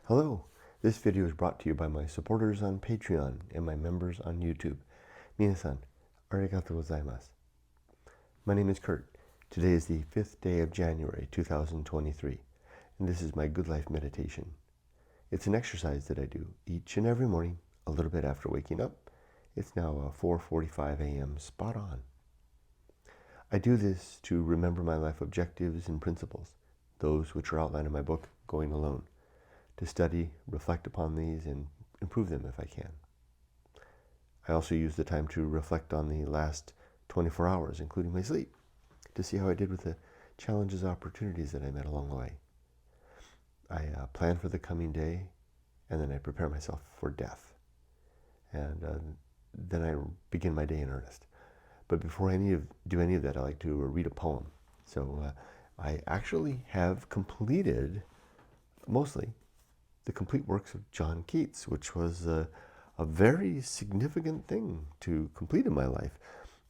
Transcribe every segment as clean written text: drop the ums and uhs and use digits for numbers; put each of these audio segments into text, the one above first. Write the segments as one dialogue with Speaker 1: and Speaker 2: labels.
Speaker 1: Hello, this video is brought to you by my supporters on Patreon and my members on YouTube. Minasan, arigatou gozaimasu. My name is Kurt. Today is the 5th day of January 2023, and this is my Good Life meditation. It's an exercise that I do each and every morning, a little bit after waking up. It's now 4:45 a.m. spot on. I do this to remember my life objectives and principles, those which are outlined in my book, Going Alone, to study, reflect upon these, and improve them if I can. I also use the time to reflect on the last 24 hours, including my sleep, to see how I did with the challenges and opportunities that I met along the way. I plan for the coming day, and then I prepare myself for death. And then I begin my day in earnest. But before I do any of that, I like to read a poem. So I actually have completed, mostly, the complete works of John Keats, which was a very significant thing to complete in my life.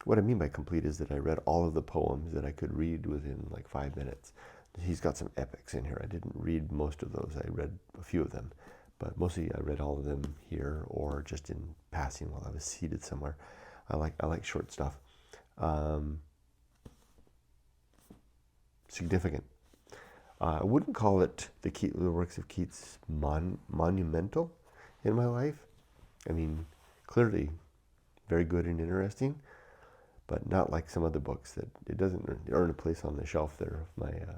Speaker 1: What I mean by complete is that I read all of the poems that I could read within like 5 minutes. He's got some epics in here. I didn't read most of those. I read a few of them, but mostly I read all of them here or just in passing while I was seated somewhere. I like short stuff. Significant. I wouldn't call it the works of Keats monumental in my life. I mean, clearly very good and interesting, but not like some other books that it doesn't earn a place on the shelf there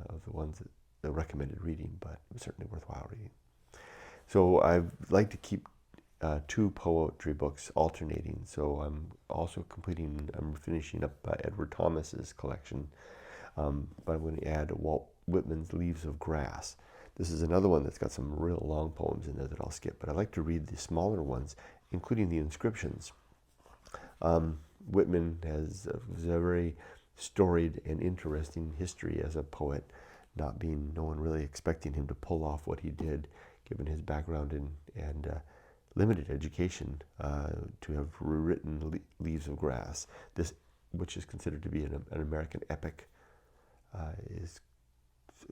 Speaker 1: of the ones that the recommended reading, but it was certainly worthwhile reading. So I like to keep 2 poetry books alternating. So I'm finishing up Edward Thomas's collection, but I'm going to add Walt Whitman's Leaves of Grass. This is another one that's got some real long poems in there that I'll skip, but I like to read the smaller ones, including the inscriptions. Whitman has a very storied and interesting history as a poet, no one really expecting him to pull off what he did, given his background and limited education, to have rewritten Leaves of Grass. This, which is considered to be an American epic, is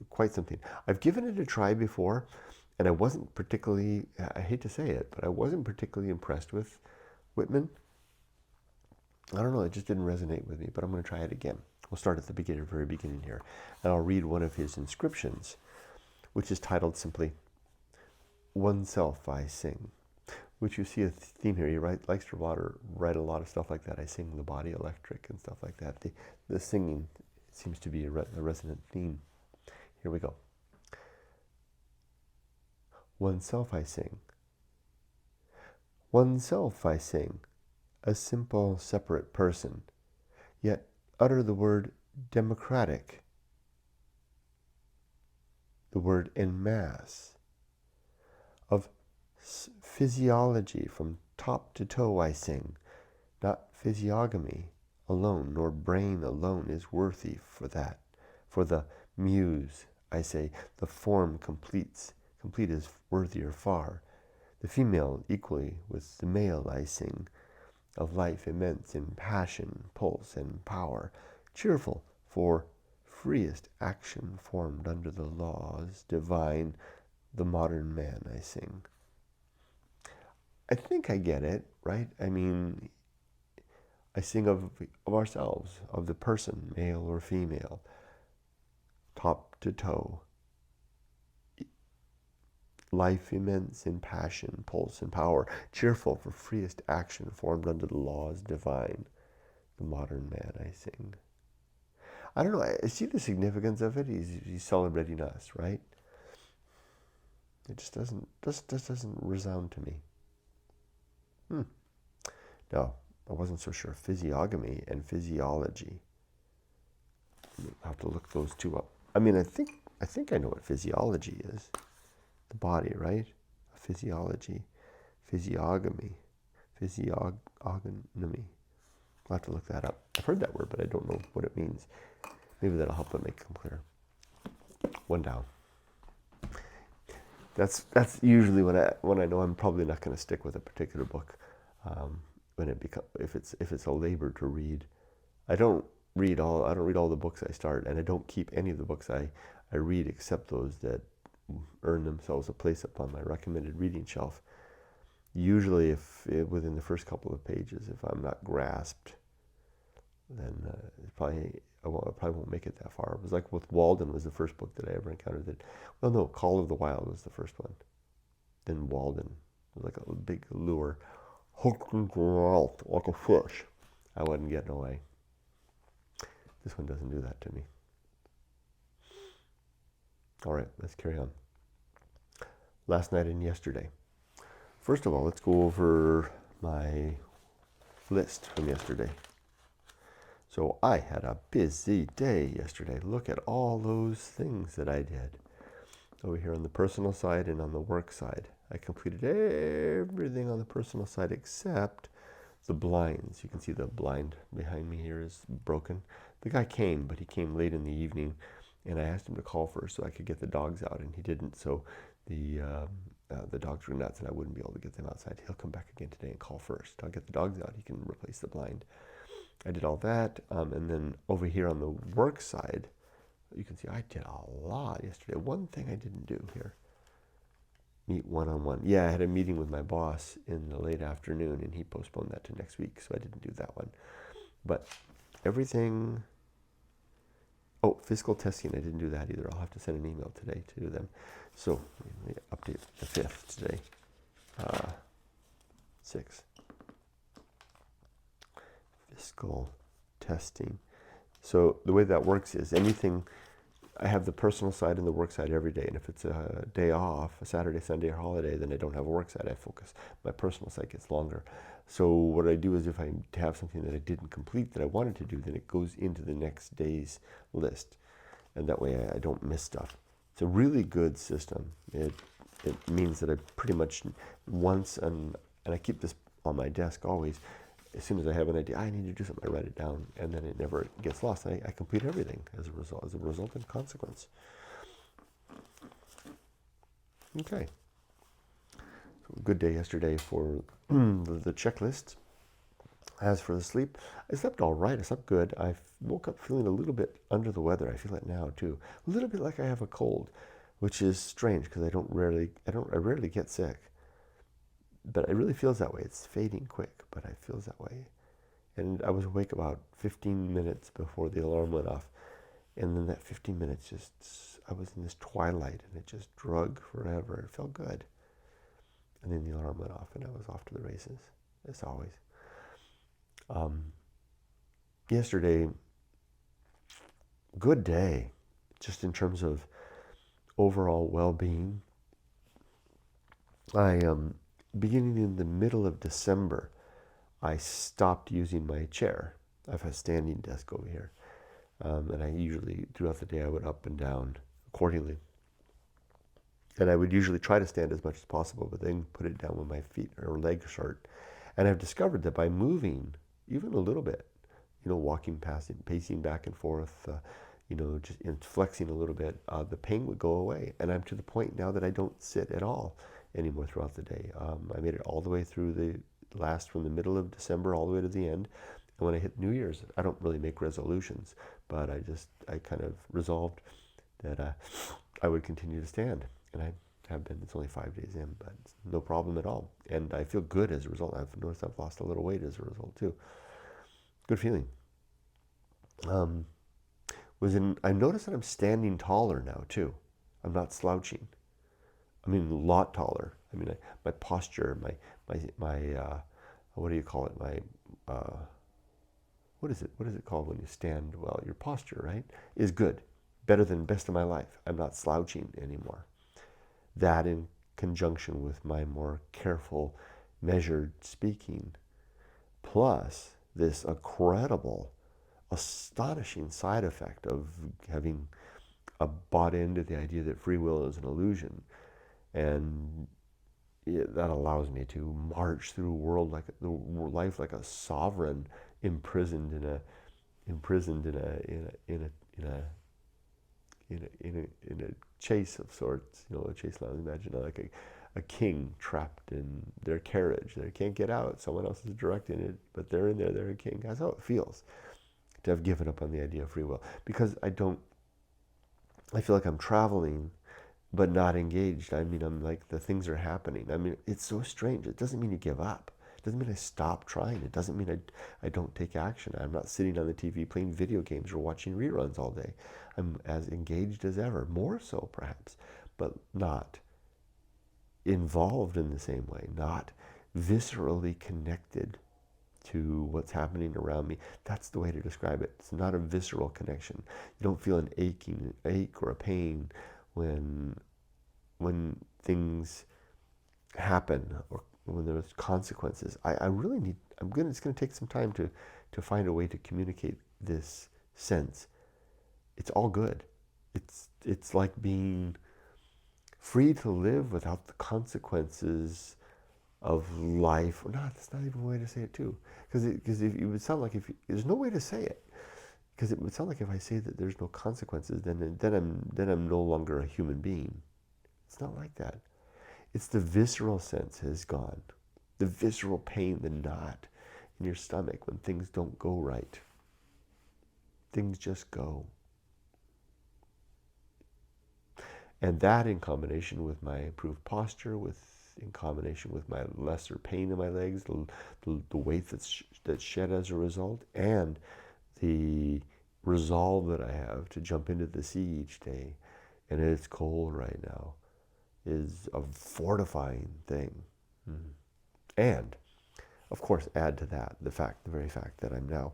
Speaker 1: quite something. I've given it a try before, and I wasn't particularly, I hate to say it, but I wasn't particularly impressed with Whitman. I don't know, it just didn't resonate with me, but I'm going to try it again. We'll start at the very beginning here, and I'll read one of his inscriptions, which is titled simply, "Oneself I Sing," which you see a theme here. He likes to write a lot of stuff like that. I sing the body electric and stuff like that. The singing seems to be a resonant theme. Here we go. Oneself I sing. Oneself I sing, a simple, separate person, yet utter the word democratic, the word en masse. Of physiology from top to toe I sing, not physiognomy alone, nor brain alone is worthy for that. For the muse, I say, the form complete is worthier far. The female equally with the male I sing, of life immense in passion, pulse, and power, cheerful for freest action formed under the laws divine, the modern man I sing. I think I get it, right? I mean, I sing of ourselves, of the person, male or female, top to toe. Life immense in passion, pulse, and power, cheerful for freest action formed under the laws divine, the modern man I sing. I don't know, I see the significance of it. He's celebrating us, right? It just doesn't resound to me. No, I wasn't so sure. Physiognomy and physiology. I'll have to look those two up. I mean, I think I know what physiology is. The body, right? Physiology, physiognomy, physiognomy. I'll have to look that up. I've heard that word, but I don't know what it means. Maybe that'll help it make them clear. One down. That's usually when I know I'm probably not going to stick with a particular book. When if it's a labor to read, I don't read all the books I start, and I don't keep any of the books I read except those that earn themselves a place up on my recommended reading shelf. Usually, within the first couple of pages, if I'm not grasped, then I probably won't make it that far. It was like with Walden was the first book that I ever encountered. Well, no, Call of the Wild was the first one. Then Walden was like a big lure, hooked into the mouth like a fish. I wasn't getting away. This one doesn't do that to me. All right, let's carry on. Last night and yesterday. First of all, let's go over my list from yesterday. So I had a busy day yesterday. Look at all those things that I did. Over here on the personal side and on the work side. I completed everything on the personal side except the blinds. You can see the blind behind me here is broken. The guy came, but he came late in the evening, and I asked him to call first so I could get the dogs out, and he didn't. So the dogs were nuts, and I wouldn't be able to get them outside. He'll come back again today and call first. I'll get the dogs out. He can replace the blind. I did all that, and then over here on the work side, you can see I did a lot yesterday. One thing I didn't do here, meet one-on-one. Yeah, I had a meeting with my boss in the late afternoon, and he postponed that to next week, so I didn't do that one. But everything, physical testing, I didn't do that either. I'll have to send an email today to do them. So, let me update the 5th today. 6. Physical testing. So the way that works is I have the personal side and the work side every day. And if it's a day off, a Saturday, Sunday, or holiday, then I don't have a work side. I focus. My personal side gets longer. So what I do is if I have something that I didn't complete that I wanted to do, then it goes into the next day's list. And that way I don't miss stuff. It's a really good system. It means that I pretty much once, and I keep this on my desk always, as soon as I have an idea, I need to do something, I write it down, and then it never gets lost. I complete everything as a resultant consequence. Okay. So good day yesterday for the checklist. As for the sleep, I slept all right. I slept good. I woke up feeling a little bit under the weather. I feel it now too. A little bit like I have a cold, which is strange because I rarely get sick. But it really feels that way. It's fading quick, but it feels that way. And I was awake about 15 minutes before the alarm went off. And then that 15 minutes I was in this twilight, and it just drug forever. It felt good. And then the alarm went off, and I was off to the races, as always. Yesterday, good day, just in terms of overall well-being. Beginning in the middle of December, I stopped using my chair. I have a standing desk over here. And I usually, throughout the day, I would up and down accordingly. And I would usually try to stand as much as possible, but then put it down when my feet or legs hurt. And I've discovered that by moving even a little bit, walking past it, pacing back and forth, just flexing a little bit, the pain would go away. And I'm to the point now that I don't sit at all anymore throughout the day. I made it all the way through from the middle of December all the way to the end. And when I hit New Year's, I don't really make resolutions, but I kind of resolved that I would continue to stand. And I have been. It's only 5 days in, but it's no problem at all. And I feel good as a result. I've noticed I've lost a little weight as a result too. Good feeling. I noticed that I'm standing taller now too. I'm not slouching. I mean, a lot taller. I mean, my posture, my what do you call it? What is it called when you stand well? Your posture, right, is good. Better than best of my life. I'm not slouching anymore. That in conjunction with my more careful, measured speaking, plus this incredible, astonishing side effect of having bought into the idea that free will is an illusion. And that allows me to march through life like a sovereign, imprisoned in a chase of sorts. A chase. Imagine like a king trapped in their carriage. They can't get out. Someone else is directing it, but they're in there. They're a king. That's how it feels to have given up on the idea of free will, because I feel like I'm traveling but not engaged. I mean, I'm like, the things are happening. I mean, it's so strange. It doesn't mean you give up. It doesn't mean I stop trying. It doesn't mean I don't take action. I'm not sitting on the TV playing video games or watching reruns all day. I'm as engaged as ever, more so perhaps, but not involved in the same way, not viscerally connected to what's happening around me. That's the way to describe it. It's not a visceral connection. You don't feel an ache or a pain when things happen or when there's consequences. I really need, it's going to take some time to find a way to communicate this sense. It's all good. It's like being free to live without the consequences of life. Or not, that's not even a way to say it too. Because it would sound like there's no way to say it. Because it would sound like if I say that there's no consequences, then I'm no longer a human being. It's not like that. It's the visceral sense has gone. The visceral pain, the knot in your stomach when things don't go right. Things just go. And that in combination with my improved posture, in combination with my lesser pain in my legs, the weight that's shed as a result, and the resolve that I have to jump into the sea each day, and it's cold right now, is a fortifying thing. And, of course, add to that the very fact that I'm now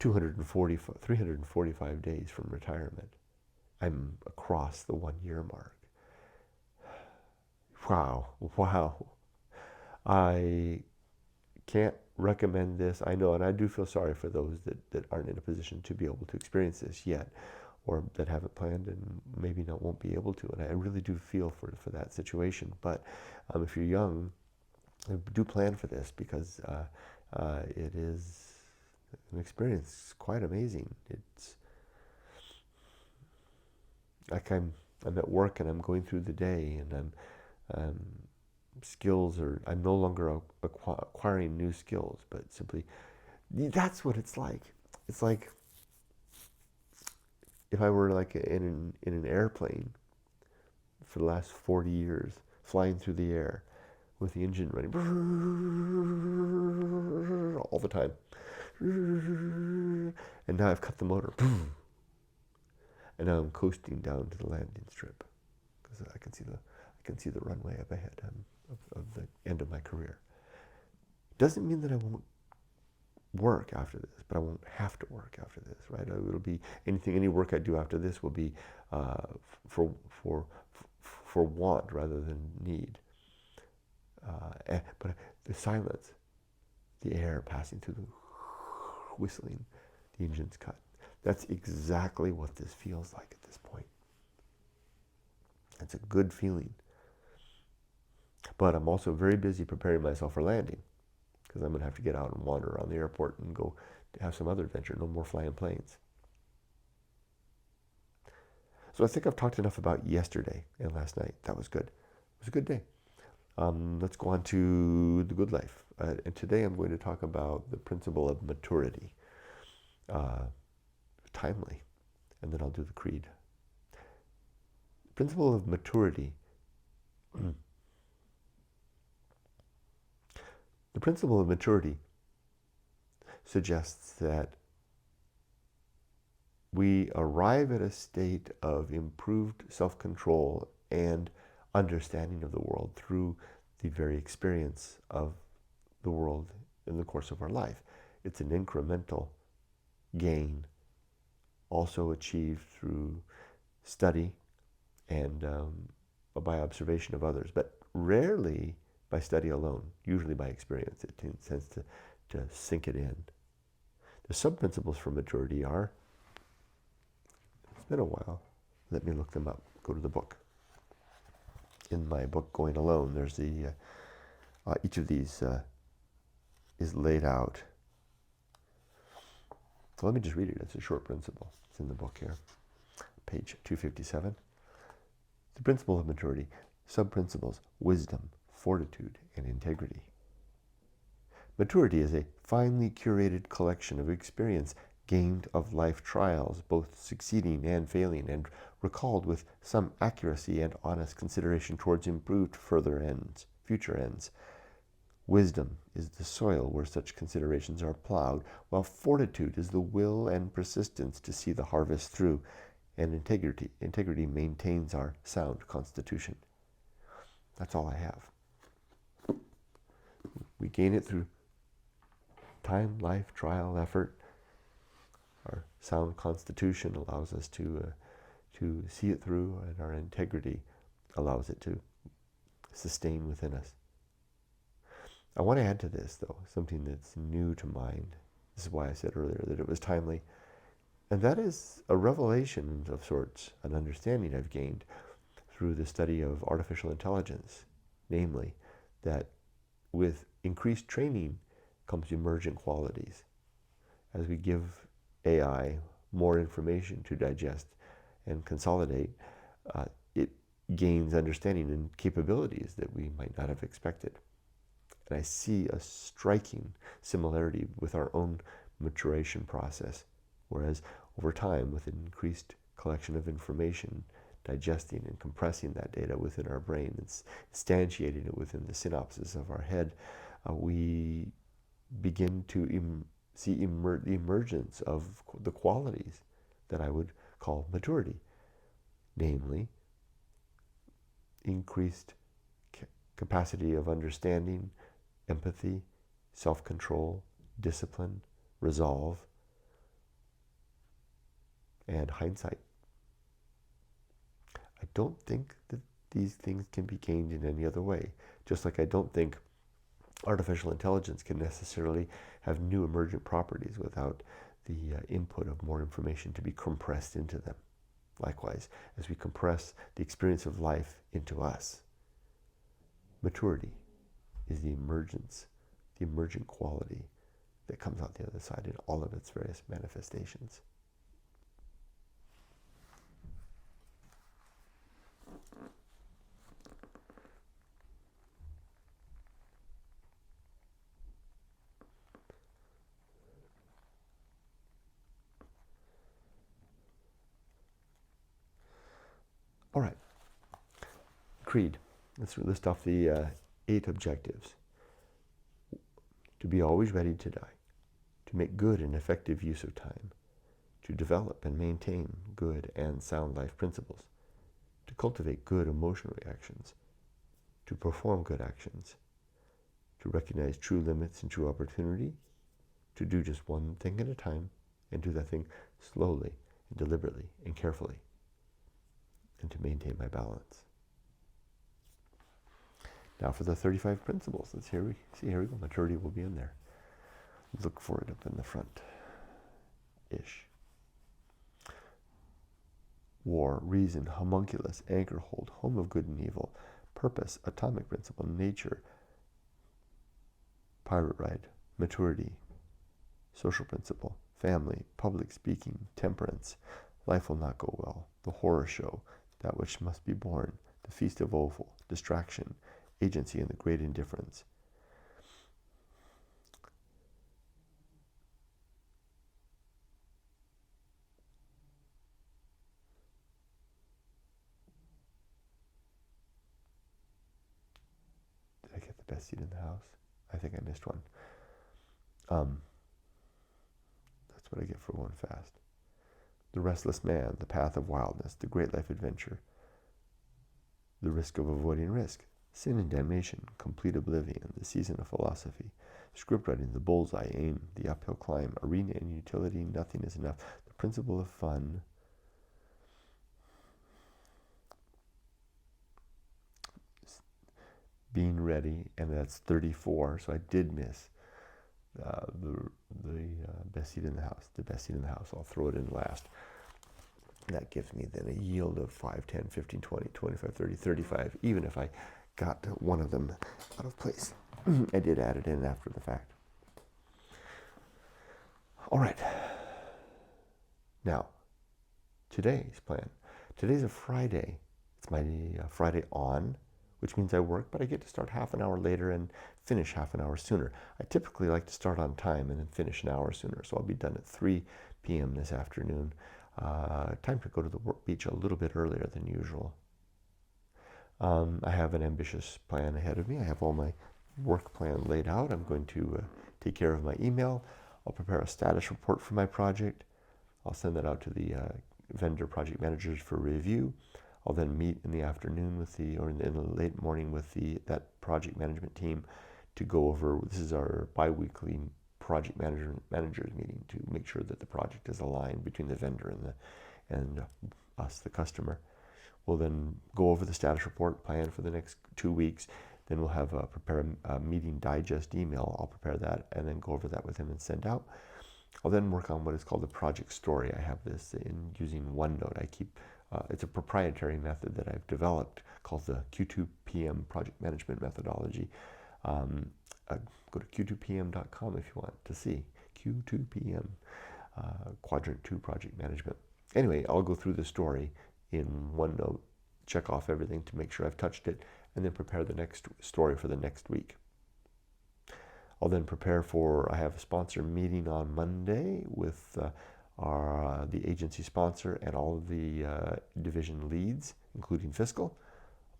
Speaker 1: 345 days from retirement. I'm across the 1 year mark. Wow. I can't recommend this. I know, and I do feel sorry for those that aren't in a position to be able to experience this yet, or that haven't planned and maybe won't be able to. And I really do feel for that situation. But if you're young, do plan for this, because it is an experience quite amazing. It's like I'm at work and I'm going through the day, and I'm no longer acquiring new skills, but simply, that's what it's like. It's like if I were like in an airplane for the last 40 years, flying through the air with the engine running all the time. And now I've cut the motor. And now I'm coasting down to the landing strip, because I can see the runway up ahead of the end of my career. Doesn't mean that I won't work after this, but I won't have to work after this, right? It'll be any work I do after this will be for want rather than need. But the silence, the air passing through the whistling, the engine's cut. That's exactly what this feels like at this point. It's a good feeling. But I'm also very busy preparing myself for landing, because I'm going to have to get out and wander around the airport and go have some other adventure. No more flying planes. So I think I've talked enough about yesterday and last night. That was good. It was a good day. Let's go on to the good life. And today I'm going to talk about the principle of maturity. Timely. And then I'll do the creed. The principle of maturity. The principle of maturity suggests that we arrive at a state of improved self-control and understanding of the world through the very experience of the world in the course of our life. It's an incremental gain, also achieved through study and by observation of others, but rarely by study alone, usually by experience. It tends to sink it in. The sub-principles for maturity are, it's been a while, let me look them up, go to the book. In my book, Going Alone, there's each of these is laid out. So let me just read it. It's a short principle. It's in the book here, page 257. The principle of maturity, sub-principles, wisdom, fortitude, and integrity. Maturity is a finely curated collection of experience gained of life trials, both succeeding and failing, and recalled with some accuracy and honest consideration towards improved future ends. Wisdom is the soil where such considerations are plowed, while fortitude is the will and persistence to see the harvest through, and integrity maintains our sound constitution. That's all I have. We gain it through time, life, trial, effort. Our sound constitution allows us to see it through, and our integrity allows it to sustain within us. I want to add to this, though, something that's new to mind. This is why I said earlier that it was timely. And that is a revelation of sorts, an understanding I've gained through the study of artificial intelligence. Namely, that with increased training comes emergent qualities. As we give AI more information to digest and consolidate, it gains understanding and capabilities that we might not have expected. And I see a striking similarity with our own maturation process, whereas over time, with an increased collection of information, digesting and compressing that data within our brain, and instantiating it within the synapses of our head, we begin to see the emergence of the qualities that I would call maturity, namely increased capacity of understanding, empathy, self-control, discipline, resolve, and hindsight. I don't think that these things can be gained in any other way, just like I don't think artificial intelligence can necessarily have new emergent properties without the input of more information to be compressed into them. Likewise, as we compress the experience of life into us, maturity is the emergent quality that comes out the other side in all of its various manifestations. All right, creed. Let's list off the 8 objectives. To be always ready to die, to make good and effective use of time, to develop and maintain good and sound life principles, to cultivate good emotional reactions, to perform good actions, to recognize true limits and true opportunity, to do just one thing at a time, and do that thing slowly and deliberately and carefully, and to maintain my balance. Now for the 35 principles. Here we go. Maturity will be in there. Look for it up in the front-ish. War, reason, homunculus, anchor hold, home of good and evil, purpose, atomic principle, nature, pirate ride, maturity, social principle, family, public speaking, temperance, life will not go well, the horror show, that which must be born, the feast of offal, distraction, agency, and the great indifference. Did I get the best seat in the house? I think I missed one. That's what I get for going fast. The restless man, the path of wildness, the great life adventure, the risk of avoiding risk, sin and damnation, complete oblivion, the season of philosophy, script writing, the bullseye, aim, the uphill climb, arena and utility, nothing is enough, the principle of fun, being ready, and that's 34, so I did miss the best seat in the house. The best seat in the house, I'll throw it in last. That gives me then a yield of 5, 10, 15, 20, 25, 30, 35, even if I got one of them out of place. I did add it in after the fact. All right. Now, today's plan. Today's a Friday. It's my Friday on which means I work, but I get to start half an hour later and finish half an hour sooner. I typically like to start on time and then finish an hour sooner, so I'll be done at 3 p.m. this afternoon. Time to go to the beach a little bit earlier than usual. I have an ambitious plan ahead of me. I have all my work plan laid out. I'm going to take care of my email. I'll prepare a status report for my project. I'll send that out to the vendor project managers for review. I'll then meet in the afternoon with in the late morning with that project management team to go over. This is our bi-weekly project managers meeting to make sure that the project is aligned between the vendor and us, the customer. We'll then go over the status report plan for the next 2 weeks. Then we'll have prepare a meeting digest email. I'll prepare that and then go over that with him and send out. I'll then work on what is called the project story. I have this in using OneNote. I keep it's a proprietary method that I've developed called the Q2PM project management methodology. Go to q2pm.com if you want to see Q2PM quadrant 2 project management. Anyway, I'll go through the story in OneNote, check off everything to make sure I've touched it, and then prepare the next story for the next week. I'll then prepare I have a sponsor meeting on Monday with the agency sponsor and all of the division leads, including fiscal.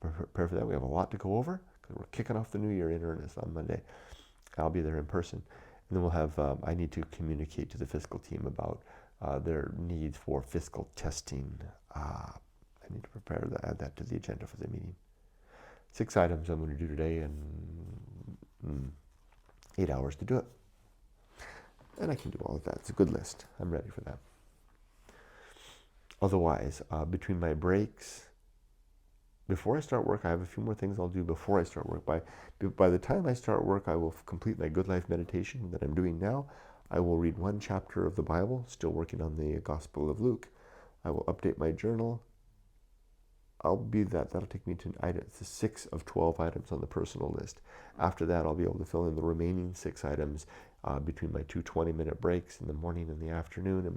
Speaker 1: I'll prepare for that. We have a lot to go over because we're kicking off the new year in earnest on Monday. I'll be there in person. And then we'll have, I need to communicate to the fiscal team about their needs for fiscal testing. I need to prepare that, add that to the agenda for the meeting. 6 items I'm going to do today and 8 hours to do it. And I can do all of that. It's a good list. I'm ready for that. Otherwise, between my breaks, before I start work, I have a few more things I'll do before I start work. By the time I start work, I will complete my Good Life meditation that I'm doing now. I will read 1 chapter of the Bible, still working on the Gospel of Luke. I will update my journal. That'll take me to 6 of 12 items on the personal list. After that, I'll be able to fill in the remaining 6 items between my 2 20-minute breaks in the morning and the afternoon and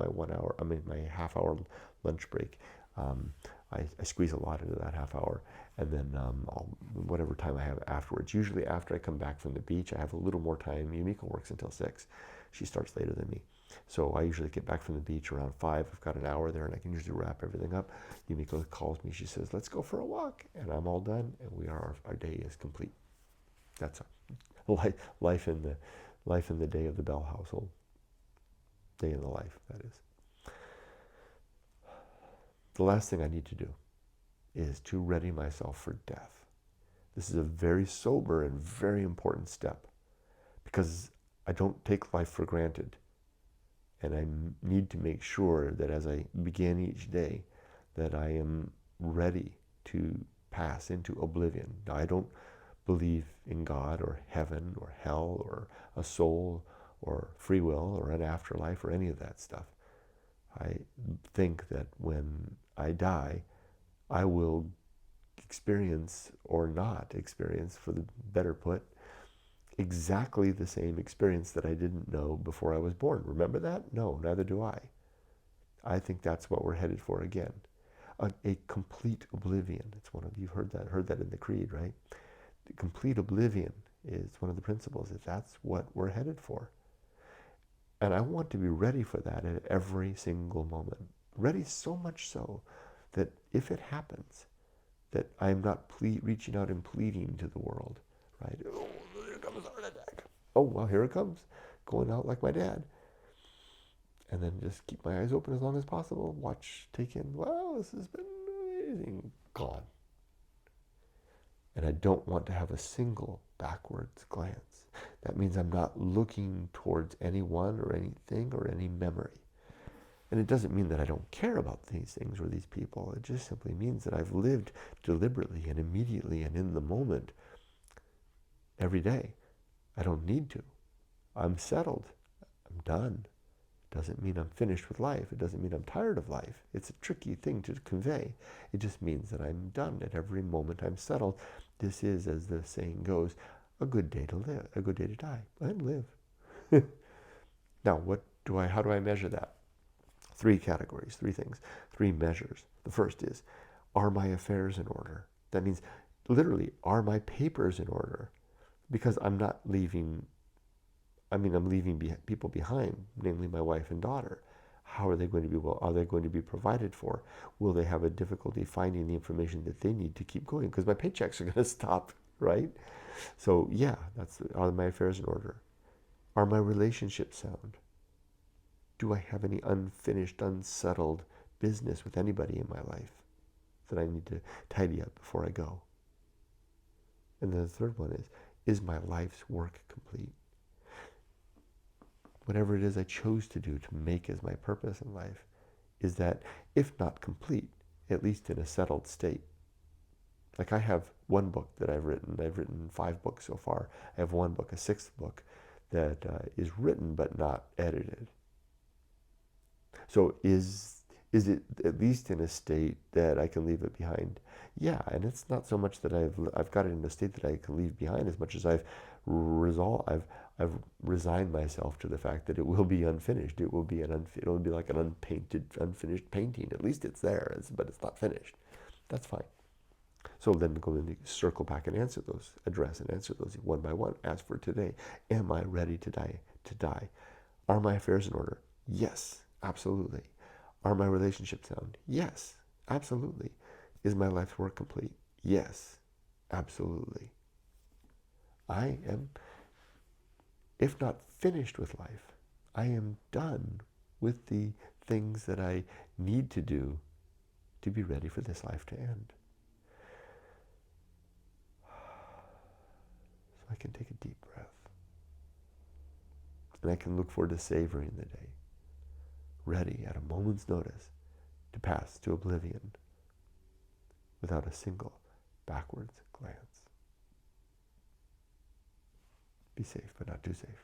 Speaker 1: my half-hour lunch break. I squeeze a lot into that half hour, and then whatever time I have afterwards. Usually after I come back from the beach, I have a little more time. Yumiko works until 6. She starts later than me. So I usually get back from the beach around 5. I've got an hour there, and I can usually wrap everything up. Yumiko calls me. She says, let's go for a walk. And I'm all done, and our day is complete. That's life in the day of the Bell household. Day in the life, that is. The last thing I need to do is to ready myself for death. This is a very sober and very important step because I don't take life for granted. And I need to make sure that as I begin each day, that I am ready to pass into oblivion. Now, I don't believe in God or heaven or hell or a soul or free will or an afterlife or any of that stuff. I think that when I die, I will experience or not experience, for the better put, exactly the same experience that I didn't know before I was born. Remember that? No, neither do I. I think that's what we're headed for again. A complete oblivion. It's you've heard that in the creed, right? The complete oblivion is one of the principles. That's what we're headed for. And I want to be ready for that at every single moment. Ready so much so that if it happens, that I'm not reaching out and pleading to the world, right? Oh, here comes a heart attack. Oh, well, here it comes. Going out like my dad. And then just keep my eyes open as long as possible. Take in, wow, this has been amazing. Gone. And I don't want to have a single backwards glance. That means I'm not looking towards anyone or anything or any memory. And it doesn't mean that I don't care about these things or these people. It just simply means that I've lived deliberately and immediately and in the moment every day. I don't need to. I'm settled. I'm done. It doesn't mean I'm finished with life. It doesn't mean I'm tired of life. It's a tricky thing to convey. It just means that I'm done. At every moment I'm settled. This is, as the saying goes, a good day to live, a good day to die, and live. Now, how do I measure that? 3 categories, 3 things, 3 measures. The first is, are my affairs in order? That means literally, are my papers in order? Because I'm not leaving, I'm leaving people behind, namely my wife and daughter. How are they going to be, well, are they going to be provided for? Will they have a difficulty finding the information that they need to keep going? Because my paychecks are going to stop, right? So yeah, are my affairs in order? Are my relationships sound? Do I have any unfinished, unsettled business with anybody in my life that I need to tidy up before I go? And then the third one is my life's work complete? Whatever it is I chose to do to make as my purpose in life, is that, if not complete, at least in a settled state? Like I have one book that I've written 5 books so far. I have one book, a 6th book, that is written but not edited. So is it at least in a state that I can leave it behind? Yeah, and it's not so much that I've got it in a state that I can leave behind, as much as I've resigned myself to the fact that it will be unfinished. It will be it'll be like an unfinished painting. At least it's there, but it's not finished. That's fine. So then go and circle back and address and answer those one by one. As for today, am I ready to die? Are my affairs in order? Yes, absolutely. Are my relationships sound? Yes, absolutely. Is my life's work complete? Yes, absolutely. I am, if not finished with life, I am done with the things that I need to do to be ready for this life to end. So I can take a deep breath. And I can look forward to savoring the day, ready at a moment's notice to pass to oblivion without a single backwards glance. Be safe, but not too safe.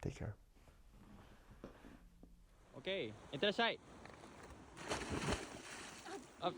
Speaker 1: Take care.
Speaker 2: Okay, いってらっしゃい。あ